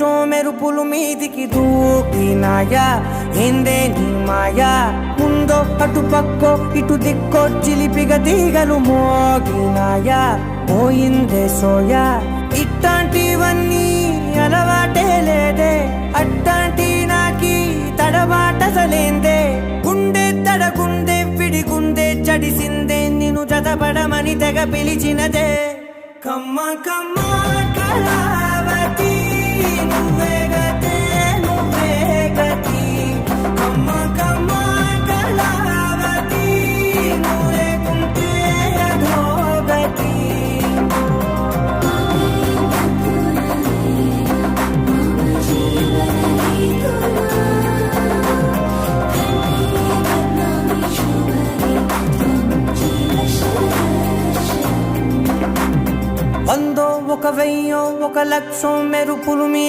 లక్షం మెరుపులు మీదికి దూకినాయా ఏందే నీ మాయా ముందో అటు పక్కో ఇటు దిక్కో చిలిపిగ తీగలు మోగినాయా పోయిందే సోయా ఇట్లాంటివన్నీ అలవాటే లేదే అట్టాంటి నాకి తడబాటసలేందే గుండె తడగుండె విడిగుండె చడిసిందే నిన్ను జతపడమని తెగ పిలిచినదే కమ్మ కమ్మ కళావతి నువ్వే గతే నువ్వే గతి కమ్మ కమ్మ కళావతి నువ్వే కుంటే అధోగతి వందో ఒక వెయ్యో ఒక లక్షం మెరుపులు మీ